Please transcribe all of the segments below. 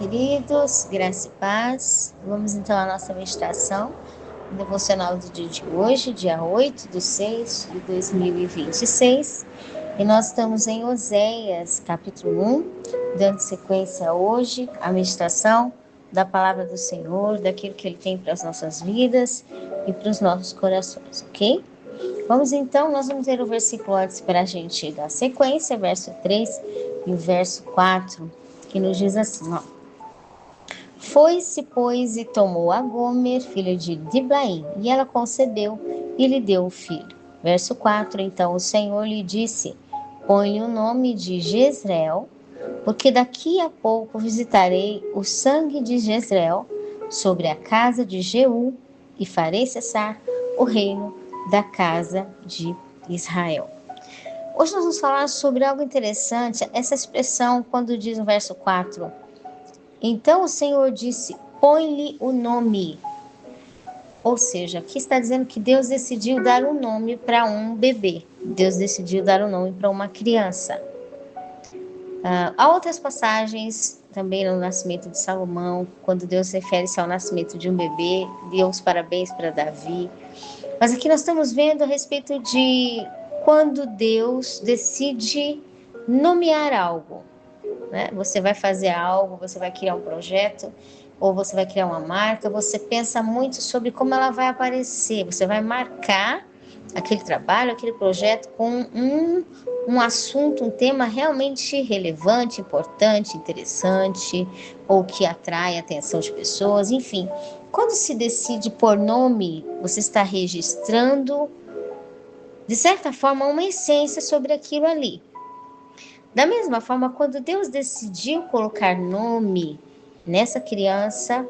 queridos, graça e paz. Vamos então à nossa meditação devocional do dia de hoje, dia 8/6/2026. E nós estamos em Oséias, capítulo 1, dando sequência hoje à meditação da palavra do Senhor, daquilo que Ele tem para as nossas vidas e para os nossos corações, ok? Nós vamos ler o versículo antes para a gente dar sequência, verso 3 e o verso 4, que nos diz assim, ó. Foi-se, pois, e tomou a Gomer, filha de Diblaim, e ela concebeu e lhe deu o filho. Verso 4, então o Senhor lhe disse, põe-lhe o nome de Jezreel, porque daqui a pouco visitarei o sangue de Jezreel sobre a casa de Jeú e farei cessar o reino da casa de Israel. Hoje nós vamos falar sobre algo interessante, essa expressão quando diz no verso 4, então o Senhor disse, põe-lhe o nome. Ou seja, aqui está dizendo que Deus decidiu dar um nome para um bebê. Deus decidiu dar um nome para uma criança. Há outras passagens também no nascimento de Salomão, quando Deus refere-se ao nascimento de um bebê, deu os parabéns para Davi. Mas aqui nós estamos vendo a respeito de quando Deus decide nomear algo. Né? Você vai fazer algo, você vai criar um projeto, ou você vai criar uma marca, você pensa muito sobre como ela vai aparecer, você vai marcar aquele trabalho, aquele projeto com um assunto, um tema realmente relevante, importante, interessante, ou que atrai a atenção de pessoas, enfim. Quando se decide por nome, você está registrando, de certa forma, uma essência sobre aquilo ali. Da mesma forma, quando Deus decidiu colocar nome nessa criança,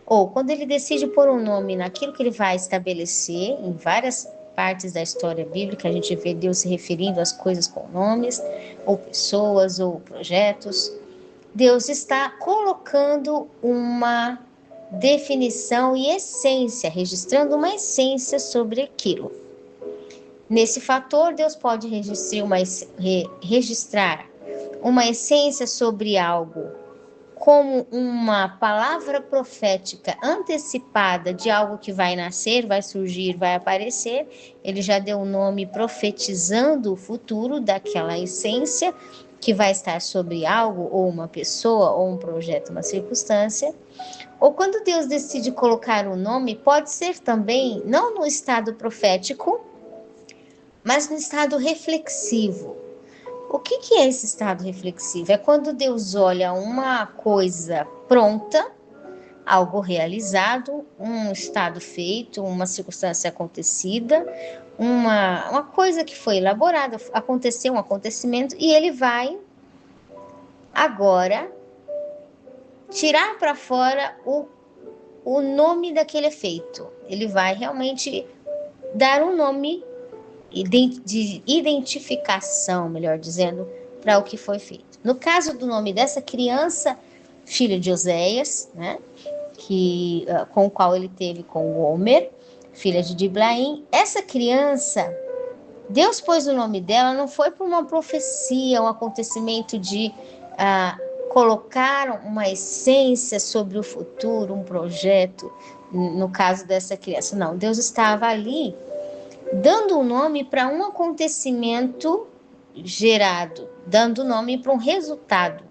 ou quando Ele decide pôr um nome naquilo que Ele vai estabelecer, em várias partes da história bíblica, a gente vê Deus se referindo às coisas com nomes, ou pessoas, ou projetos. Deus está colocando uma definição e essência, registrando uma essência sobre aquilo. Nesse fator, Deus pode registrar uma essência sobre algo, como uma palavra profética antecipada de algo que vai nascer, vai surgir, vai aparecer. Ele já deu o nome profetizando o futuro daquela essência que vai estar sobre algo, ou uma pessoa, ou um projeto, uma circunstância. Ou quando Deus decide colocar um nome, pode ser também, não no estado profético, mas no estado reflexivo. O que é esse estado reflexivo? É quando Deus olha uma coisa pronta, algo realizado, um estado feito, uma circunstância acontecida, uma coisa que foi elaborada, aconteceu um acontecimento, e ele vai agora tirar para fora o nome daquele efeito. Ele vai realmente dar um nome de identificação, melhor dizendo, para o que foi feito. No caso do nome dessa criança, filha de Oséias, né, com o qual ele teve com Gomer, filha de Diblaim, essa criança, Deus pôs o nome dela, não foi por uma profecia, um acontecimento de colocar uma essência sobre o futuro, um projeto, no caso dessa criança. Não, Deus estava ali dando um nome para um acontecimento gerado, dando nome para um resultado.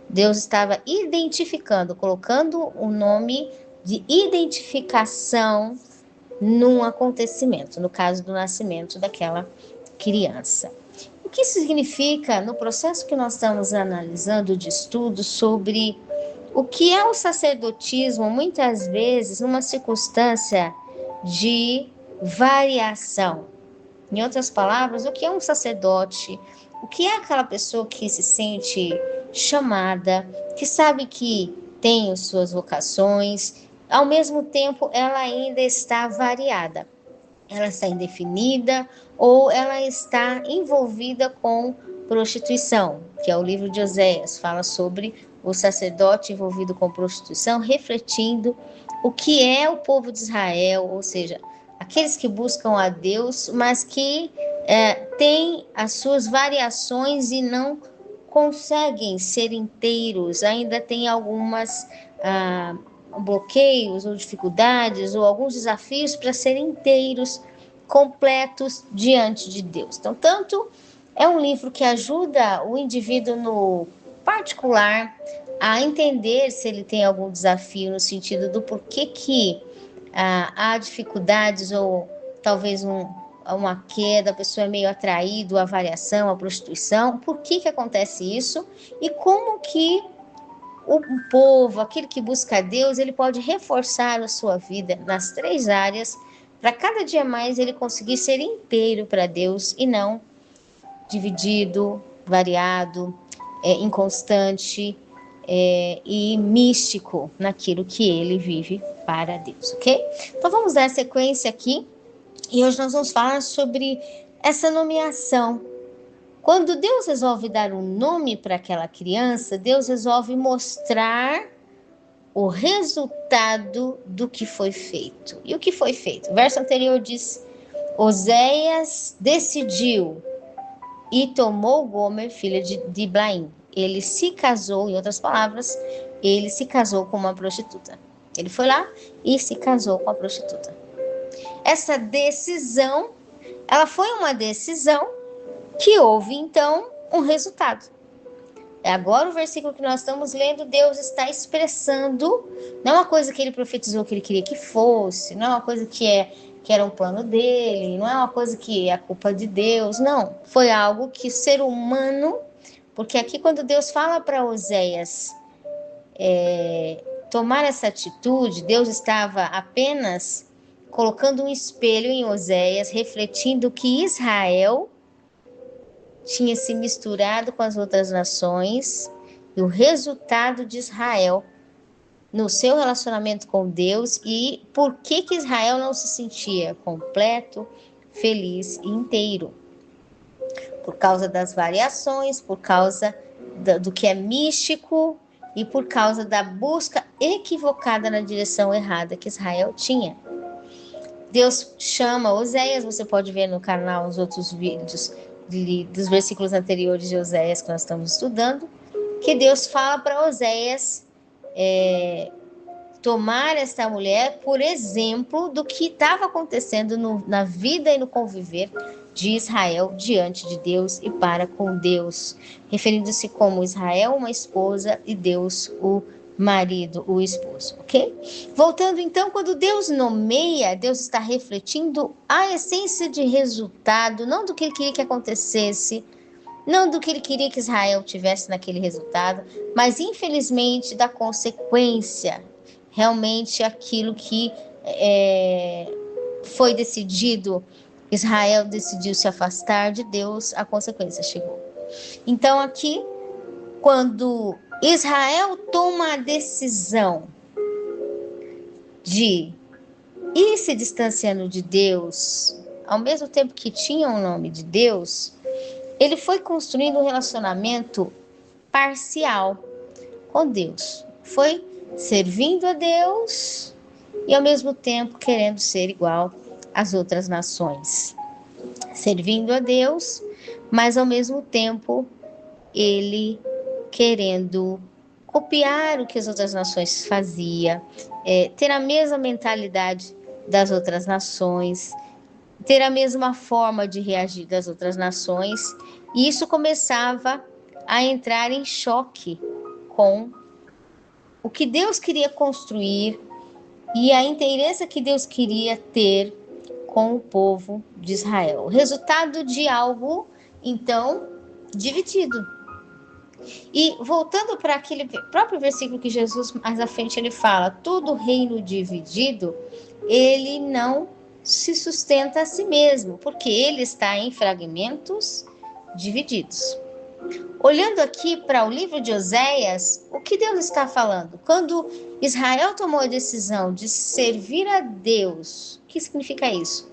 Deus estava identificando, colocando o nome de identificação num acontecimento, no caso do nascimento daquela criança. O que isso significa no processo que nós estamos analisando de estudo sobre o que é o sacerdotismo, muitas vezes numa circunstância de variação. Em outras palavras, o que é um sacerdote? O que é aquela pessoa que se sente chamada, que sabe que tem as suas vocações, ao mesmo tempo ela ainda está variada, ela está indefinida ou ela está envolvida com prostituição, que é o livro de Oséias, fala sobre o sacerdote envolvido com prostituição, refletindo o que é o povo de Israel, ou seja, aqueles que buscam a Deus, mas que têm as suas variações e não conseguem ser inteiros, ainda tem algumas bloqueios ou dificuldades ou alguns desafios para serem inteiros, completos diante de Deus. Então, tanto é um livro que ajuda o indivíduo no particular a entender se ele tem algum desafio no sentido do porquê que há dificuldades ou talvez uma queda, a pessoa é meio atraída à variação, à prostituição, por que acontece isso e como que o povo, aquele que busca Deus, ele pode reforçar a sua vida nas 3 áreas para cada dia mais ele conseguir ser inteiro para Deus e não dividido, variado, inconstante e místico naquilo que ele vive para Deus, ok? Então vamos dar sequência aqui e hoje nós vamos falar sobre essa nomeação. Quando Deus resolve dar um nome para aquela criança, Deus resolve mostrar o resultado do que foi feito. E o que foi feito? O verso anterior diz: Oséias decidiu e tomou Gomer, filha de Diblaim. Ele se casou, em outras palavras, ele se casou com uma prostituta. Ele foi lá e se casou com a prostituta. Essa decisão, ela foi uma decisão que houve, então, um resultado. Agora o versículo que nós estamos lendo, Deus está expressando, não é uma coisa que ele profetizou que ele queria que fosse, não é uma coisa que era um plano dele, não é uma coisa que é a culpa de Deus, não. Foi algo que o ser humano, porque aqui quando Deus fala para Oséias tomar essa atitude, Deus estava apenas colocando um espelho em Oséias, refletindo que Israel tinha se misturado com as outras nações e o resultado de Israel no seu relacionamento com Deus e por que Israel não se sentia completo, feliz e inteiro. Por causa das variações, por causa do que é místico e por causa da busca equivocada na direção errada que Israel tinha. Deus chama Oséias, você pode ver no canal os outros vídeos dos versículos anteriores de Oséias que nós estamos estudando, que Deus fala para Oséias tomar esta mulher por exemplo do que estava acontecendo na vida e no conviver de Israel diante de Deus e para com Deus, referindo-se como Israel uma esposa e Deus o marido, o esposo, ok? Voltando então, quando Deus nomeia, Deus está refletindo a essência de resultado, não do que ele queria que acontecesse, não do que ele queria que Israel tivesse naquele resultado, mas infelizmente da consequência, realmente aquilo que foi decidido, Israel decidiu se afastar de Deus, a consequência chegou. Então aqui, quando Israel toma a decisão de ir se distanciando de Deus, ao mesmo tempo que tinha o nome de Deus, ele foi construindo um relacionamento parcial com Deus. Foi servindo a Deus e ao mesmo tempo querendo ser igual às outras nações. Servindo a Deus, mas ao mesmo tempo ele querendo copiar o que as outras nações faziam, ter a mesma mentalidade das outras nações, ter a mesma forma de reagir das outras nações, e isso começava a entrar em choque com o que Deus queria construir e a inteireza que Deus queria ter com o povo de Israel. O resultado de algo, então, dividido. E voltando para aquele próprio versículo que Jesus mais à frente ele fala, todo reino dividido, ele não se sustenta a si mesmo, porque ele está em fragmentos divididos. Olhando aqui para o livro de Oséias, o que Deus está falando? Quando Israel tomou a decisão de servir a Deus, o que significa isso?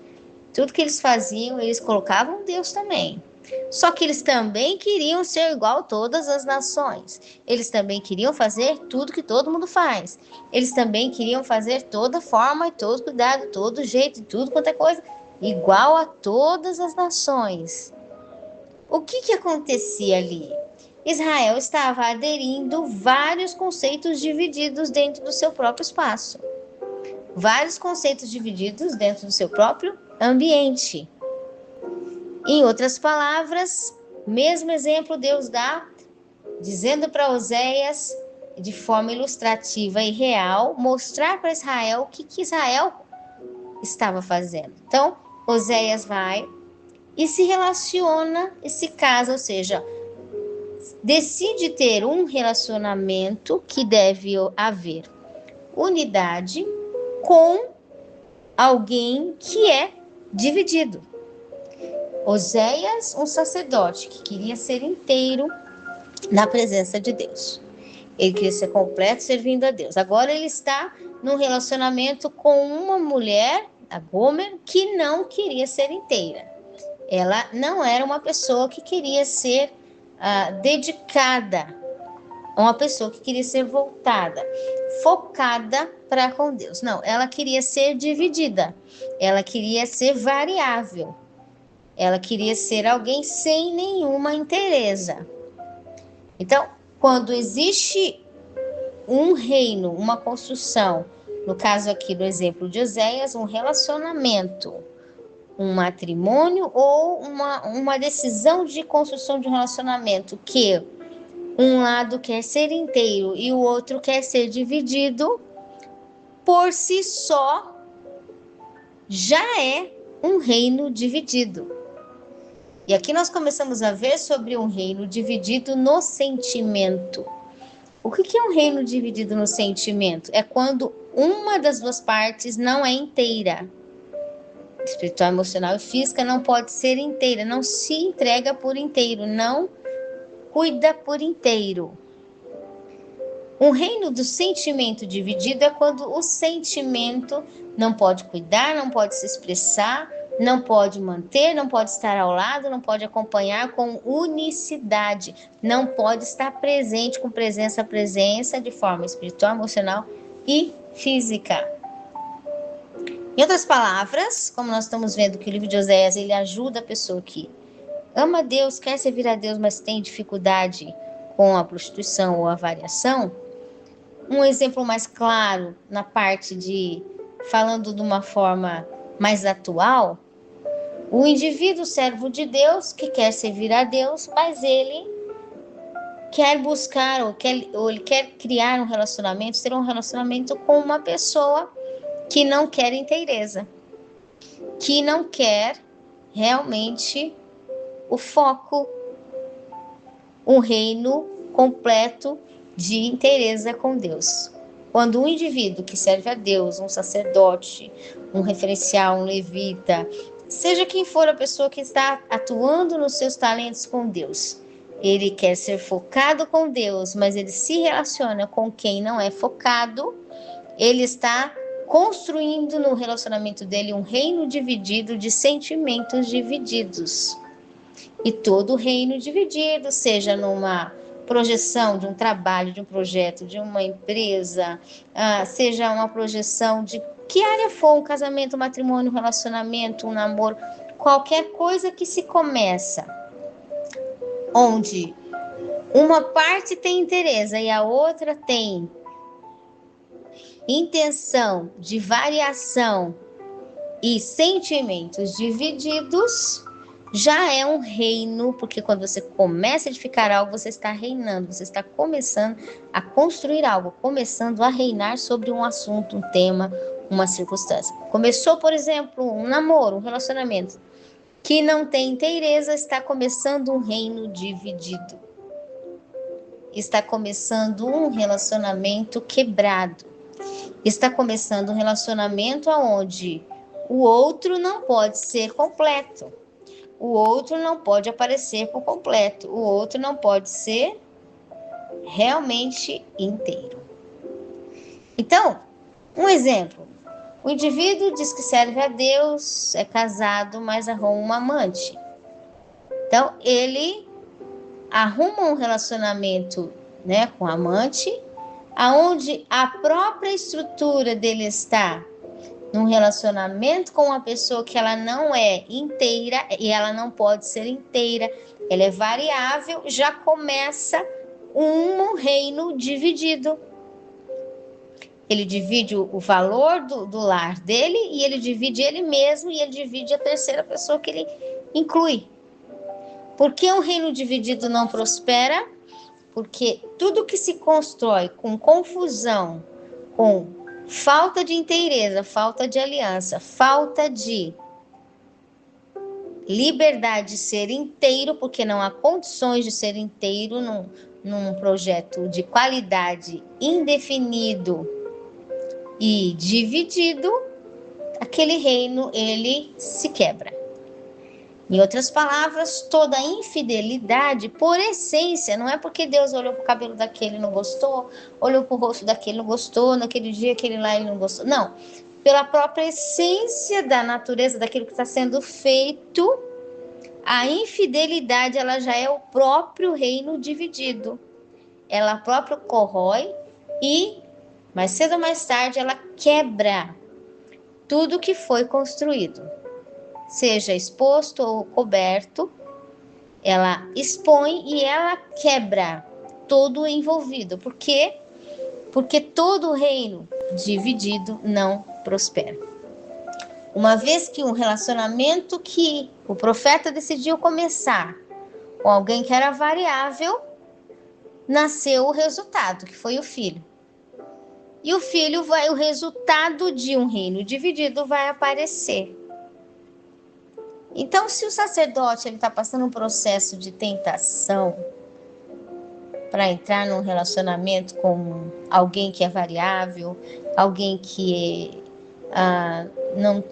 Tudo que eles faziam, eles colocavam Deus também. Só que eles também queriam ser igual a todas as nações. Eles também queriam fazer tudo que todo mundo faz. Eles também queriam fazer toda forma e todo cuidado, todo jeito, tudo quanto é coisa, igual a todas as nações. O que acontecia ali? Israel estava aderindo vários conceitos divididos dentro do seu próprio espaço. Vários conceitos divididos dentro do seu próprio ambiente. Em outras palavras, mesmo exemplo Deus dá, dizendo para Oséias, de forma ilustrativa e real, mostrar para Israel o que Israel estava fazendo. Então, Oséias vai e se relaciona e se casa, ou seja, decide ter um relacionamento que deve haver unidade com alguém que é dividido. Oséias, um sacerdote que queria ser inteiro na presença de Deus. Ele queria ser completo servindo a Deus. Agora ele está num relacionamento com uma mulher, a Gomer, que não queria ser inteira. Ela não era uma pessoa que queria ser dedicada, uma pessoa que queria ser voltada, focada para com Deus. Não, ela queria ser dividida, ela queria ser variável, ela queria ser alguém sem nenhuma inteireza. Então, quando existe um reino, uma construção, no caso aqui do exemplo de Oséias, um relacionamento, um matrimônio ou uma decisão de construção de um relacionamento que um lado quer ser inteiro e o outro quer ser dividido, por si só já é um reino dividido. E aqui nós começamos a ver sobre um reino dividido no sentimento. O que é um reino dividido no sentimento? É quando uma das duas partes não é inteira. Espiritual, emocional e física não pode ser inteira, não se entrega por inteiro, não cuida por inteiro. Um reino do sentimento dividido é quando o sentimento não pode cuidar, não pode se expressar, não pode manter, não pode estar ao lado, não pode acompanhar com unicidade, não pode estar presente com presença a presença de forma espiritual, emocional e física. Em outras palavras, como nós estamos vendo que o livro de Oséias, ele ajuda a pessoa que ama Deus, quer servir a Deus, mas tem dificuldade com a prostituição ou a variação. Um exemplo mais claro, na parte de, falando de uma forma mais atual, o indivíduo servo de Deus, que quer servir a Deus, mas ele quer buscar ou ele quer criar um relacionamento, ter um relacionamento com uma pessoa que não quer inteireza, que não quer realmente o foco, um reino completo de inteireza com Deus. Quando um indivíduo que serve a Deus, um sacerdote, um referencial, um levita, seja quem for a pessoa que está atuando nos seus talentos com Deus, ele quer ser focado com Deus, mas ele se relaciona com quem não é focado, ele está construindo no relacionamento dele um reino dividido de sentimentos divididos. E todo reino dividido, seja numa projeção de um trabalho, de um projeto, de uma empresa, seja uma projeção de que área for, um casamento, um matrimônio, um relacionamento, um namoro, qualquer coisa que se começa, onde uma parte tem interesse e a outra tem intenção de variação e sentimentos divididos, já é um reino, porque quando você começa a edificar algo, você está reinando, você está começando a construir algo, começando a reinar sobre um assunto, um tema, uma circunstância. Começou, por exemplo, um namoro, um relacionamento que não tem inteireza, está começando um reino dividido. Está começando um relacionamento quebrado. Está começando um relacionamento onde o outro não pode ser completo. O outro não pode aparecer por completo. O outro não pode ser realmente inteiro. Então, um exemplo. O indivíduo diz que serve a Deus, é casado, mas arruma uma amante. Então, ele arruma um relacionamento, com a amante, aonde a própria estrutura dele está num relacionamento com uma pessoa que ela não é inteira e ela não pode ser inteira, ela é variável, já começa um reino dividido. Ele divide o valor do lar dele, e ele divide ele mesmo, e ele divide a terceira pessoa que ele inclui. Por que um reino dividido não prospera? Porque tudo que se constrói com confusão, com falta de inteireza, falta de aliança, falta de liberdade de ser inteiro, porque não há condições de ser inteiro num projeto de qualidade indefinido e dividido, aquele reino, ele se quebra. Em outras palavras, toda infidelidade, por essência, não é porque Deus olhou para o cabelo daquele e não gostou, olhou para o rosto daquele e não gostou, naquele dia aquele lá ele não gostou. Não, pela própria essência da natureza daquilo que está sendo feito, a infidelidade, ela já é o próprio reino dividido. Ela própria corrói e, mais cedo ou mais tarde, ela quebra tudo que foi construído. Seja exposto ou coberto, ela expõe e ela quebra todo o envolvido. Por quê? Porque todo reino dividido não prospera. Uma vez que um relacionamento que o profeta decidiu começar com alguém que era variável, nasceu o resultado, que foi o filho. E o resultado de um reino dividido vai aparecer. Então, se o sacerdote está passando um processo de tentação para entrar num relacionamento com alguém que é variável, alguém que não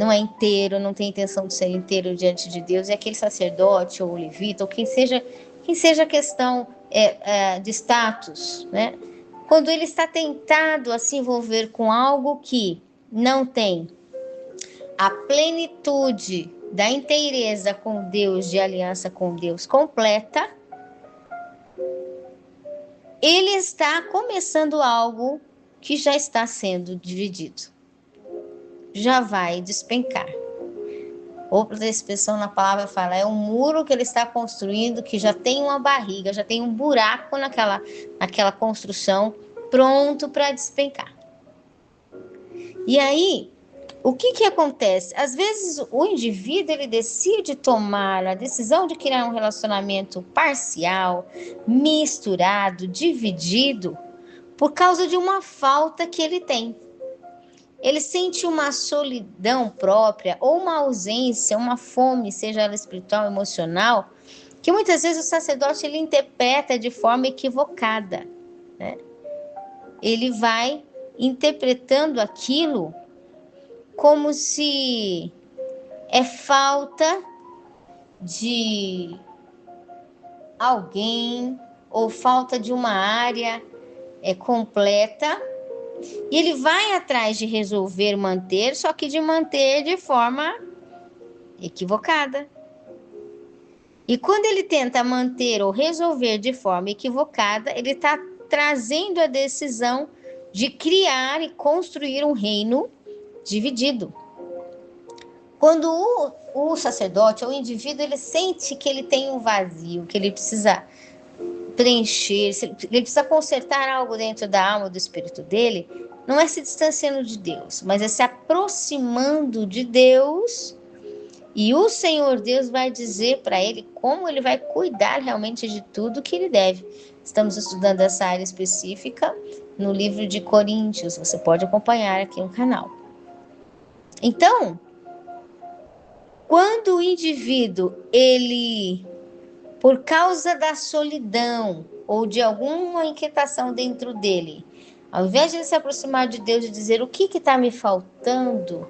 é inteiro, não tem intenção de ser inteiro diante de Deus, e aquele sacerdote ou levita, ou quem seja a questão de status, né? Quando ele está tentado a se envolver com algo que não tem a plenitude da inteireza com Deus, de aliança com Deus completa, ele está começando algo que já está sendo dividido. Já vai despencar. Outra expressão na palavra fala, é um muro que ele está construindo, que já tem uma barriga, já tem um buraco naquela construção, pronto para despencar. E aí, o que acontece? Às vezes o indivíduo ele decide tomar a decisão de criar um relacionamento parcial, misturado, dividido, por causa de uma falta que ele tem. Ele sente uma solidão própria, ou uma ausência, uma fome, seja ela espiritual, emocional, que muitas vezes o sacerdote ele interpreta de forma equivocada, né? Ele vai interpretando aquilo como se é falta de alguém ou falta de uma área completa, e ele vai atrás de resolver manter, só que de manter de forma equivocada. E quando ele tenta manter ou resolver de forma equivocada, ele está trazendo a decisão de criar e construir um reino dividido. Quando o sacerdote ou o indivíduo ele sente que ele tem um vazio, que ele precisa preencher, ele precisa consertar algo dentro da alma, do espírito dele, não é se distanciando de Deus, mas é se aproximando de Deus, e o Senhor Deus vai dizer para ele como ele vai cuidar realmente de tudo que ele deve. Estamos estudando essa área específica no livro de Coríntios, você pode acompanhar aqui no canal. Então, quando o indivíduo, ele, por causa da solidão ou de alguma inquietação dentro dele, ao invés de ele se aproximar de Deus e dizer o que está me faltando,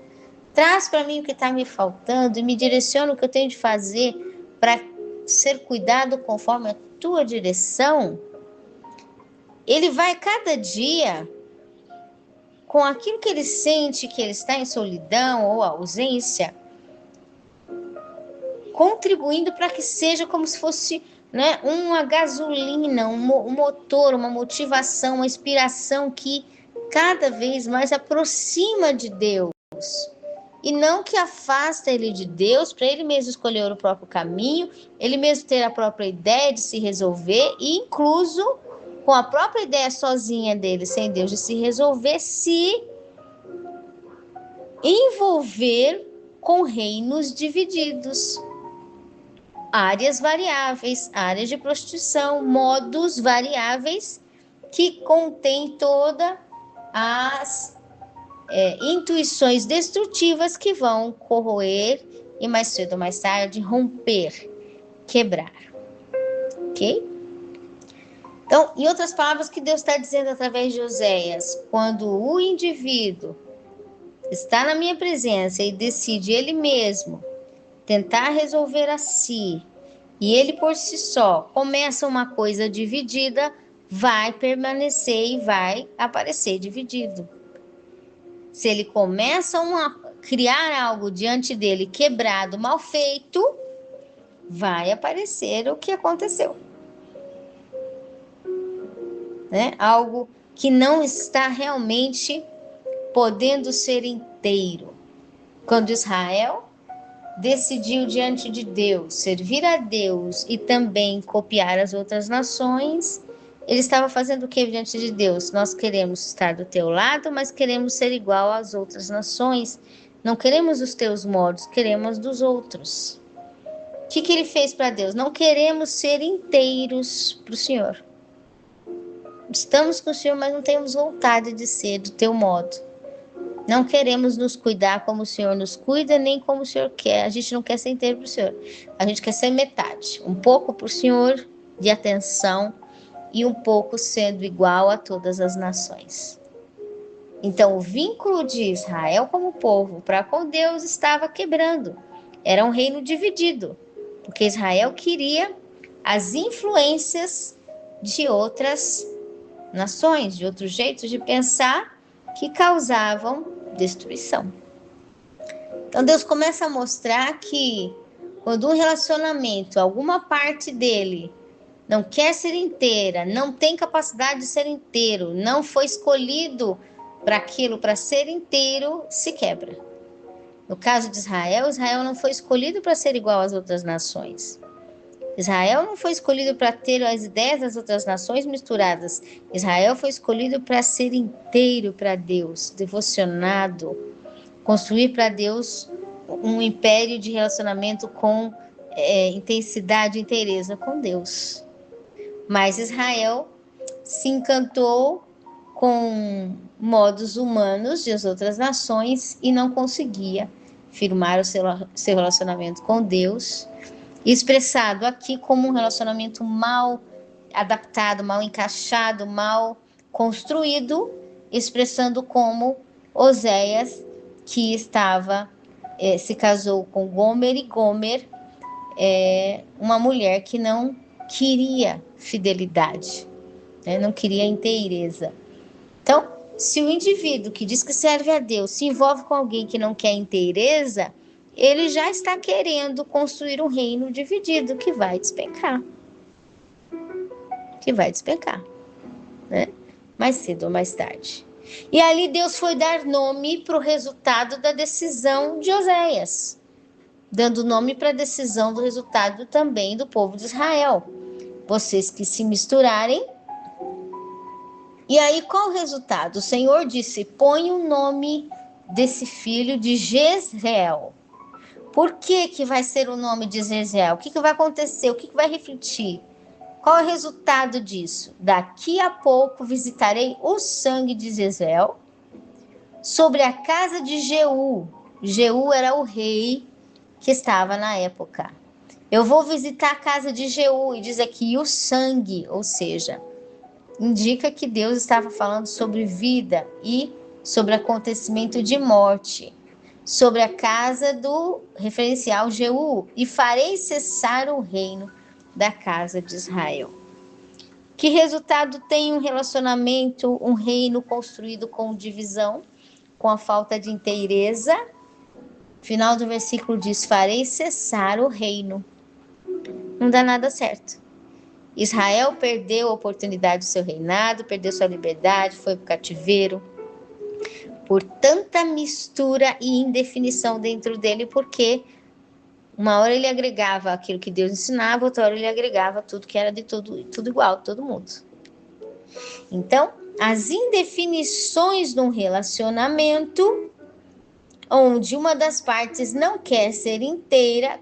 traz para mim o que está me faltando e me direciona o que eu tenho de fazer para ser cuidado conforme a tua direção, ele vai cada dia com aquilo que ele sente que ele está em solidão ou ausência, contribuindo para que seja como se fosse, né, uma gasolina, um motor, uma motivação, uma inspiração que cada vez mais aproxima de Deus e não que afasta ele de Deus para ele mesmo escolher o próprio caminho, ele mesmo ter a própria ideia de se resolver e incluso com a própria ideia sozinha dele, sem Deus, de se resolver, se envolver com reinos divididos, áreas variáveis, áreas de prostituição, modos variáveis que contém todas as intuições destrutivas que vão corroer e mais cedo ou mais tarde romper, quebrar, ok? Então, em outras palavras, o que Deus está dizendo através de Oséias, quando o indivíduo está na minha presença e decide ele mesmo tentar resolver a si, e ele por si só começa uma coisa dividida, vai permanecer e vai aparecer dividido. Se ele começa a criar algo diante dele quebrado, mal feito, vai aparecer o que aconteceu. Né? Algo que não está realmente podendo ser inteiro. Quando Israel decidiu diante de Deus servir a Deus e também copiar as outras nações, ele estava fazendo o que diante de Deus? Nós queremos estar do teu lado, mas queremos ser igual às outras nações. Não queremos os teus modos, queremos dos outros. O que ele fez para Deus? Não queremos ser inteiros para o Senhor. Estamos com o Senhor, mas não temos vontade de ser do teu modo. Não queremos nos cuidar como o Senhor nos cuida, nem como o Senhor quer. A gente não quer ser inteiro para o Senhor. A gente quer ser metade. Um pouco para o Senhor de atenção e um pouco sendo igual a todas as nações. Então, o vínculo de Israel como povo para com Deus estava quebrando. Era um reino dividido, porque Israel queria as influências de outras nações, de outros jeitos de pensar que causavam destruição. Então, Deus começa a mostrar que quando um relacionamento, alguma parte dele não quer ser inteira, não tem capacidade de ser inteiro, não foi escolhido para aquilo, para ser inteiro, se quebra. No caso de Israel, Israel não foi escolhido para ser igual às outras nações. Israel não foi escolhido para ter as ideias das outras nações misturadas. Israel foi escolhido para ser inteiro para Deus, devocionado, construir para Deus um império de relacionamento com intensidade e inteireza com Deus. Mas Israel se encantou com modos humanos das outras nações e não conseguia firmar o seu relacionamento com Deus, expressado aqui como um relacionamento mal adaptado, mal encaixado, mal construído, expressando como Oséias, que se casou com Gomer, e Gomer uma mulher que não queria fidelidade, né? Não queria inteireza. Então, se o indivíduo que diz que serve a Deus se envolve com alguém que não quer inteireza, ele já está querendo construir um reino dividido que vai despencar. Né? Mais cedo ou mais tarde. E ali Deus foi dar nome para o resultado da decisão de Oséias, dando nome para a decisão do resultado também do povo de Israel. Vocês que se misturarem. E aí, qual o resultado? O Senhor disse: põe o nome desse filho de Jezreel. Por que vai ser o nome de Jezreel? O que vai acontecer? O que vai refletir? Qual é o resultado disso? Daqui a pouco visitarei o sangue de Jezreel sobre a casa de Jeú. Jeú era o rei que estava na época. Eu vou visitar a casa de Jeú, e diz aqui o sangue, ou seja, indica que Deus estava falando sobre vida e sobre acontecimento de morte, sobre a casa do referencial Jeú, e farei cessar o reino da casa de Israel. Que resultado tem um relacionamento, um reino construído com divisão, com a falta de inteireza? Final do versículo diz: farei cessar o reino. Não dá nada certo. Israel perdeu a oportunidade do seu reinado, perdeu sua liberdade, foi para o cativeiro. por tanta mistura e indefinição dentro dele, porque uma hora ele agregava aquilo que Deus ensinava, outra hora ele agregava tudo que era de tudo igual, todo mundo. Então, as indefinições num relacionamento, onde uma das partes não quer ser inteira,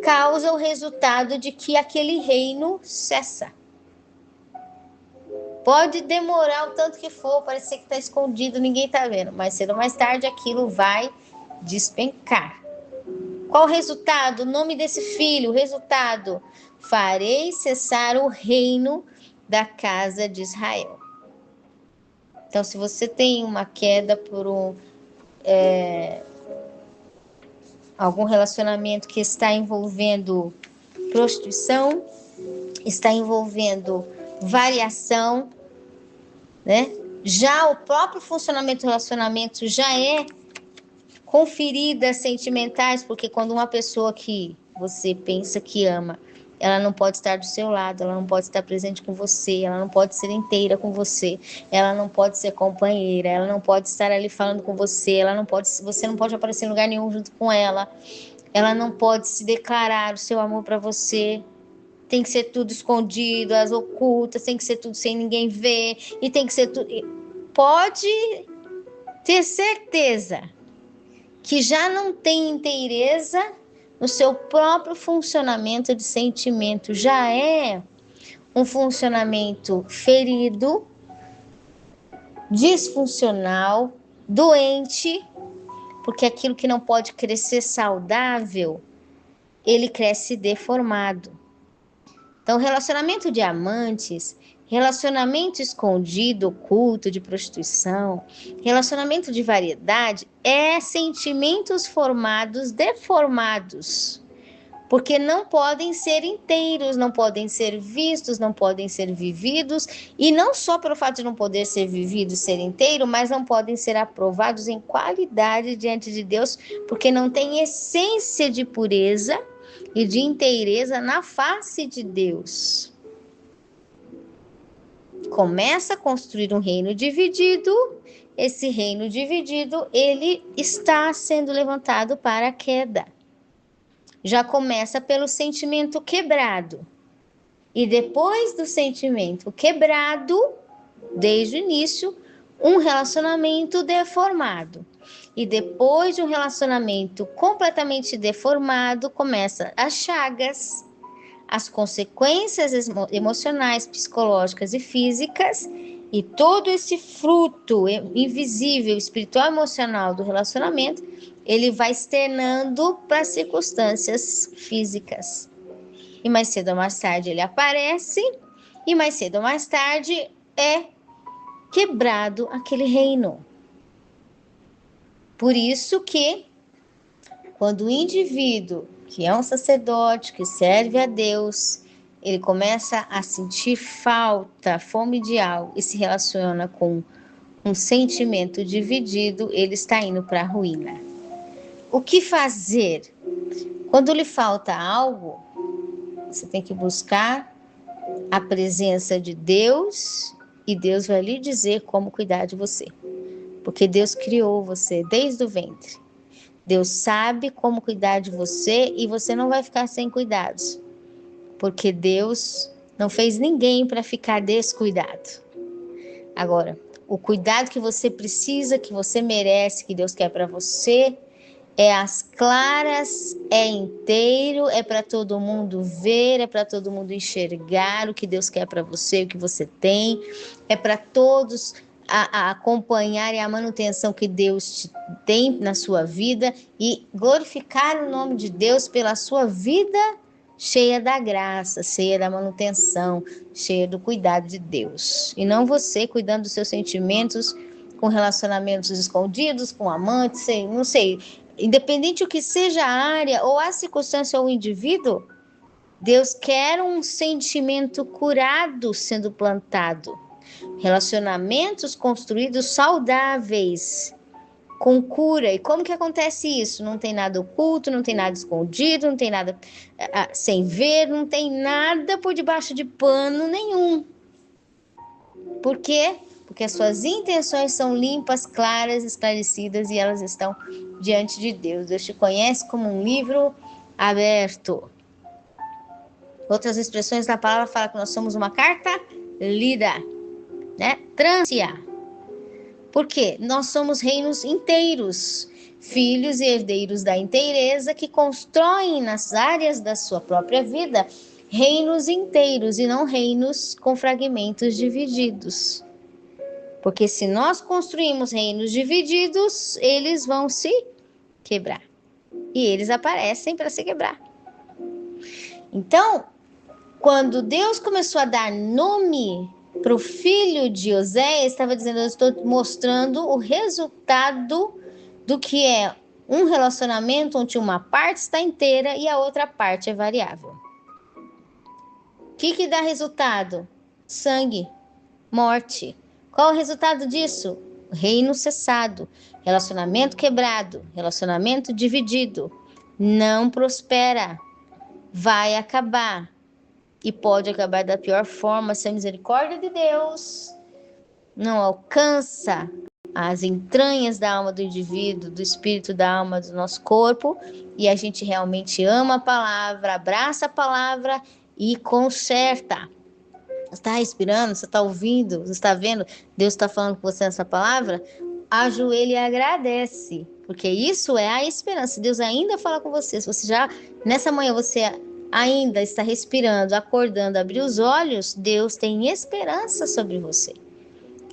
causa o resultado de que aquele reino cessa. Pode demorar o tanto que for, parecer que está escondido, ninguém está vendo, mas cedo ou mais tarde aquilo vai despencar. Qual o resultado? O nome desse filho, o resultado: farei cessar o reino da casa de Israel. Então, se você tem uma queda por algum relacionamento que está envolvendo prostituição, está envolvendo variação, né? Já o próprio funcionamento do relacionamento já é com feridas sentimentais, porque quando uma pessoa que você pensa que ama, ela não pode estar do seu lado, ela não pode estar presente com você, ela não pode ser inteira com você, ela não pode ser companheira, ela não pode estar ali falando com você, você não pode aparecer em lugar nenhum junto com ela não pode se declarar o seu amor para você. Tem que ser tudo escondido, as ocultas, tem que ser tudo sem ninguém ver, e tem que ser tudo. Pode ter certeza que já não tem inteireza no seu próprio funcionamento de sentimento, já é um funcionamento ferido, disfuncional, doente, porque aquilo que não pode crescer saudável, ele cresce deformado. Então, relacionamento de amantes, relacionamento escondido, oculto, de prostituição, relacionamento de variedade, é sentimentos formados, deformados, porque não podem ser inteiros, não podem ser vistos, não podem ser vividos, e não só pelo fato de não poder ser vivido, ser inteiro, mas não podem ser aprovados em qualidade diante de Deus, porque não tem essência de pureza e de inteireza na face de Deus. Começa a construir um reino dividido, esse reino dividido, ele está sendo levantado para a queda. Já começa pelo sentimento quebrado. E depois do sentimento quebrado, desde o início, um relacionamento deformado. E depois de um relacionamento completamente deformado, começa as chagas, as consequências emocionais, psicológicas e físicas, e todo esse fruto invisível, espiritual, emocional do relacionamento, ele vai externando para as circunstâncias físicas. E mais cedo ou mais tarde ele aparece, e mais cedo ou mais tarde é quebrado aquele reino. Por isso que, quando o indivíduo, que é um sacerdote, que serve a Deus, ele começa a sentir falta, fome de algo, e se relaciona com um sentimento dividido, ele está indo para a ruína. O que fazer? Quando lhe falta algo, você tem que buscar a presença de Deus, e Deus vai lhe dizer como cuidar de você. Porque Deus criou você desde o ventre. Deus sabe como cuidar de você e você não vai ficar sem cuidados. Porque Deus não fez ninguém para ficar descuidado. Agora, o cuidado que você precisa, que você merece, que Deus quer para você, é às claras, é inteiro, é para todo mundo ver, é para todo mundo enxergar o que Deus quer para você, o que você tem, é para todos a acompanharem a manutenção que Deus tem na sua vida e glorificar o nome de Deus pela sua vida cheia da graça, cheia da manutenção, cheia do cuidado de Deus. E não você cuidando dos seus sentimentos com relacionamentos escondidos, com amantes, não sei. Independente do que seja a área, ou a circunstância ou o indivíduo, Deus quer um sentimento curado sendo plantado. Relacionamentos construídos saudáveis, com cura. E como que acontece isso? Não tem nada oculto, não tem nada escondido, não tem nada sem ver, não tem nada por debaixo de pano nenhum. Por quê? porque as suas intenções são limpas, claras, esclarecidas e elas estão diante de Deus. Deus te conhece como um livro aberto. Outras expressões da palavra falam que nós somos uma carta lida, né? Trânsita. Por quê? Nós somos reinos inteiros, filhos e herdeiros da inteireza que constroem nas áreas da sua própria vida reinos inteiros e não reinos com fragmentos divididos. Porque se nós construímos reinos divididos, eles vão se quebrar. E eles aparecem para se quebrar. Então, quando Deus começou a dar nome para o filho de Oséias, estava dizendo: eu estou mostrando o resultado do que é um relacionamento onde uma parte está inteira e a outra parte é variável. O que dá resultado? Sangue, morte. Qual o resultado disso? Reino cessado, relacionamento quebrado, relacionamento dividido. Não prospera, vai acabar. E pode acabar da pior forma, se a misericórdia de Deus não alcança as entranhas da alma do indivíduo, do espírito da alma do nosso corpo, e a gente realmente ama a palavra, abraça a palavra e conserta. Você está respirando, você está ouvindo, você está vendo, Deus está falando com você nessa palavra, ajoelha e agradece, porque isso é a esperança. Deus ainda fala com você. Se você já, nessa manhã, você ainda está respirando, acordando, abrir os olhos, Deus tem esperança sobre você.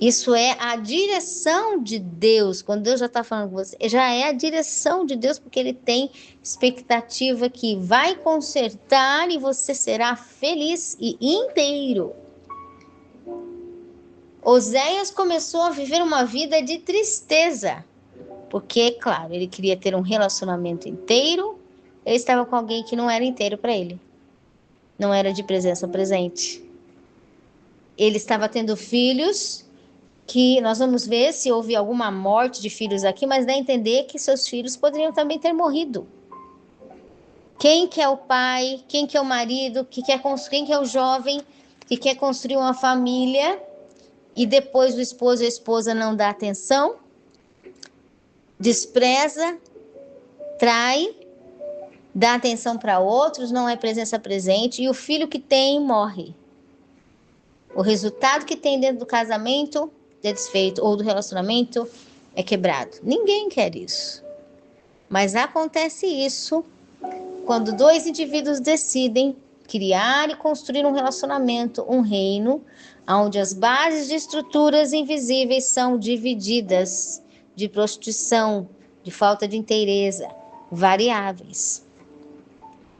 Isso é a direção de Deus. Quando Deus já está falando com você, já é a direção de Deus, porque Ele tem expectativa que vai consertar e você será feliz e inteiro. Oséias começou a viver uma vida de tristeza, porque, claro, ele queria ter um relacionamento inteiro, ele estava com alguém que não era inteiro para ele, não era de presença presente. Ele estava tendo filhos, que nós vamos ver se houve alguma morte de filhos aqui, mas dá a entender que seus filhos poderiam também ter morrido. Quem que é o pai, quem que é o marido, quem que é o jovem que quer construir uma família e depois o esposo e a esposa não dá atenção, despreza, trai, dá atenção para outros, não é presença presente e o filho que tem morre. O resultado que tem dentro do casamento é desfeito ou do relacionamento é quebrado. Ninguém quer isso. Mas acontece isso quando dois indivíduos decidem criar e construir um relacionamento, um reino, onde as bases de estruturas invisíveis são divididas, de prostituição, de falta de inteireza, variáveis.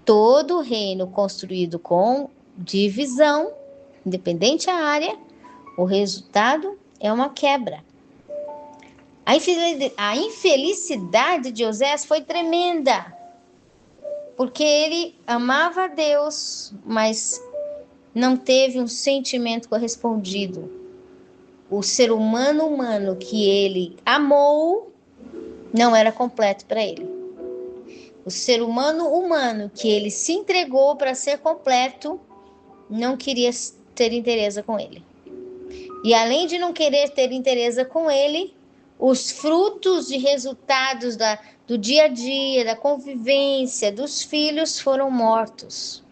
Todo reino construído com divisão, independente da área, o resultado é uma quebra. A infelicidade de Oséias foi tremenda, porque ele amava a Deus, mas não teve um sentimento correspondido. O ser humano que ele amou não era completo para ele. O ser humano que ele se entregou para ser completo não queria ter interesse com ele. E além de não querer ter interesse com ele, os frutos e resultados do dia a dia, da convivência, dos filhos foram mortos.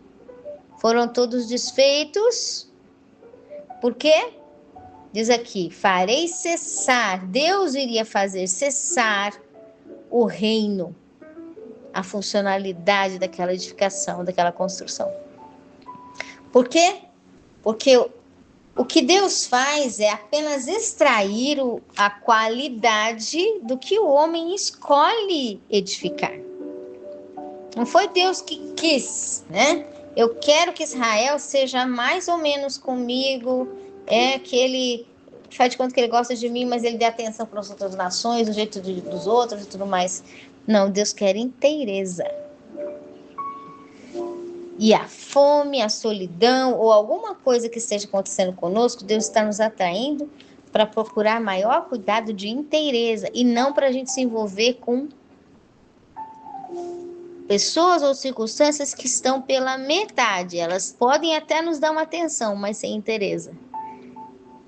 Foram todos desfeitos. Por quê? Diz aqui, farei cessar, Deus iria fazer cessar o reino, a funcionalidade daquela edificação, daquela construção. Por quê? Porque o que Deus faz é apenas extrair a qualidade do que o homem escolhe edificar. Não foi Deus que quis, né? Eu quero que Israel seja mais ou menos comigo, que ele faz de conta que ele gosta de mim, mas ele dê atenção para as outras nações, do jeito dos outros e tudo mais. Não, Deus quer inteireza. E a fome, a solidão ou alguma coisa que esteja acontecendo conosco, Deus está nos atraindo para procurar maior cuidado de inteireza e não para a gente se envolver com pessoas ou circunstâncias que estão pela metade. Elas podem até nos dar uma atenção, mas sem inteireza.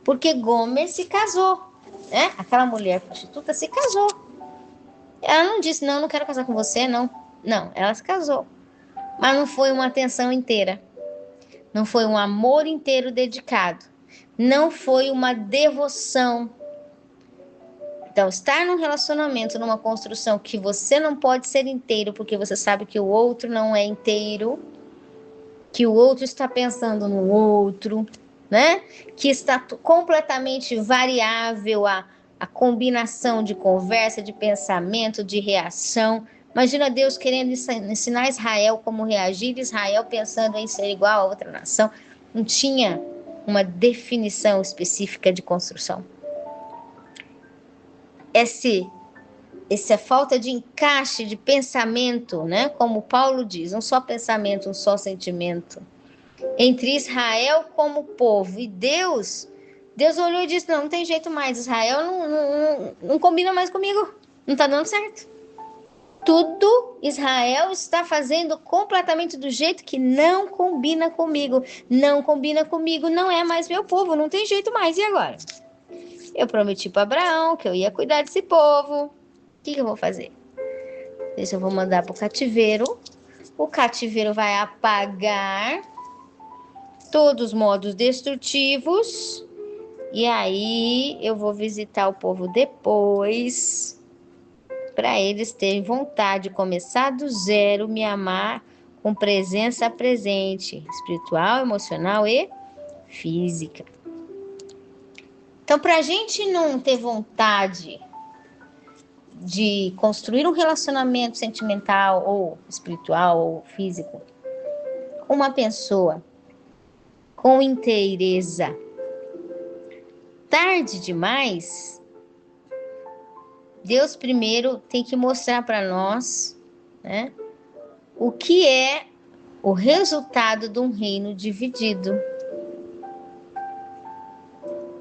Porque Gomer se casou, né? Aquela mulher prostituta se casou. Ela não disse, não quero casar com você, não. Não, ela se casou. Mas não foi uma atenção inteira. Não foi um amor inteiro dedicado. Não foi uma devoção. Então, estar num relacionamento, numa construção que você não pode ser inteiro, porque você sabe que o outro não é inteiro, que o outro está pensando no outro, né? Que está completamente variável a combinação de conversa, de pensamento, de reação. Imagina Deus querendo ensinar Israel como reagir, Israel pensando em ser igual a outra nação. Não tinha uma definição específica de construção. Essa falta de encaixe de pensamento, né? Como Paulo diz, um só pensamento, um só sentimento. Entre Israel como povo e Deus olhou e disse, não tem jeito mais, Israel não combina mais comigo, não está dando certo. Tudo Israel está fazendo completamente do jeito que não combina comigo. Não combina comigo, não é mais meu povo, não tem jeito mais, e agora? Eu prometi para Abraão que eu ia cuidar desse povo. O que eu vou fazer? Eu vou mandar para o cativeiro vai apagar todos os modos destrutivos, e aí eu vou visitar o povo depois, para eles terem vontade de começar do zero, me amar com presença presente, espiritual, emocional e física. Então, para a gente não ter vontade de construir um relacionamento sentimental ou espiritual ou físico com uma pessoa com inteireza tarde demais, Deus primeiro tem que mostrar para nós, né, o que é o resultado de um reino dividido.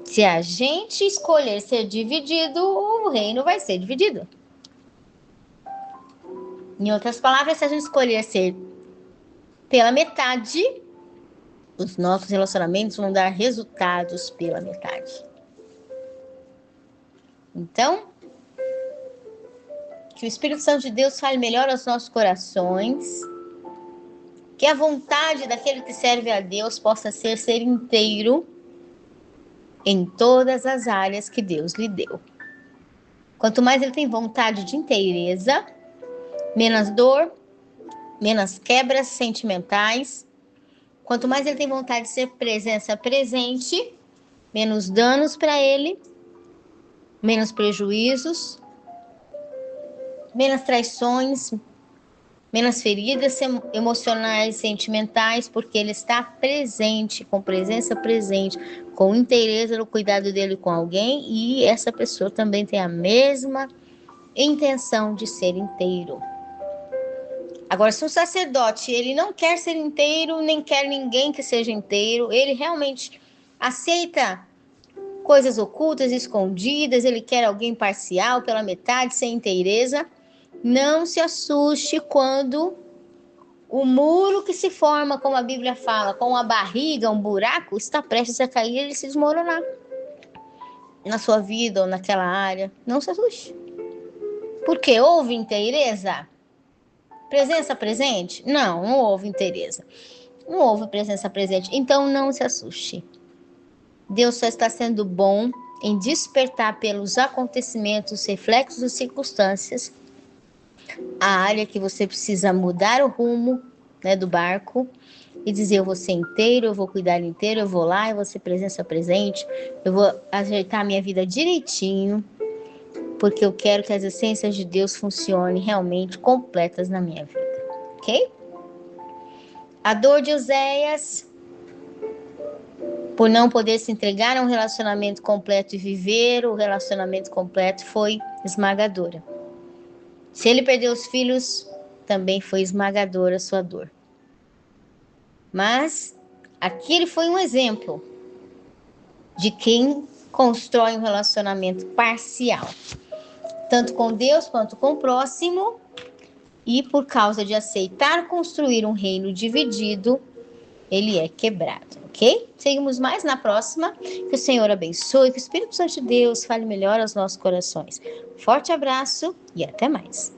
Se a gente escolher ser dividido, o reino vai ser dividido. Em outras palavras, se a gente escolher ser pela metade, os nossos relacionamentos vão dar resultados pela metade. Então, que o Espírito Santo de Deus fale melhor aos nossos corações, que a vontade daquele que serve a Deus possa ser inteiro em todas as áreas que Deus lhe deu. Quanto mais ele tem vontade de inteireza, menos dor, menos quebras sentimentais. Quanto mais ele tem vontade de ser presença presente, menos danos para ele, menos prejuízos, menos traições, menos feridas emocionais, sentimentais, porque ele está presente, com presença presente, com inteireza no cuidado dele com alguém, e essa pessoa também tem a mesma intenção de ser inteiro. Agora, se um sacerdote ele não quer ser inteiro, nem quer ninguém que seja inteiro, ele realmente aceita coisas ocultas, escondidas, ele quer alguém parcial, pela metade, sem inteireza, não se assuste quando o muro que se forma, como a Bíblia fala, com uma barriga, um buraco, está prestes a cair e ele se desmoronar na sua vida ou naquela área. Não se assuste. Porque houve inteireza? Presença presente? Não houve inteireza. Não houve presença presente. Então não se assuste. Deus só está sendo bom em despertar pelos acontecimentos, reflexos e circunstâncias a área que você precisa mudar o rumo, né, do barco e dizer, eu vou ser inteiro, eu vou cuidar inteiro, eu vou lá, eu vou ser presença presente, eu vou ajeitar a minha vida direitinho, porque eu quero que as essências de Deus funcionem realmente completas na minha vida, ok? A dor de Oséias, por não poder se entregar a um relacionamento completo e viver o relacionamento completo, foi esmagadora. Se ele perdeu os filhos, também foi esmagadora a sua dor. Mas aqui ele foi um exemplo de quem constrói um relacionamento parcial, tanto com Deus quanto com o próximo, e por causa de aceitar construir um reino dividido, ele é quebrado. ok? Seguimos mais na próxima. Que o Senhor abençoe, que o Espírito Santo de Deus fale melhor aos nossos corações. Forte abraço e até mais.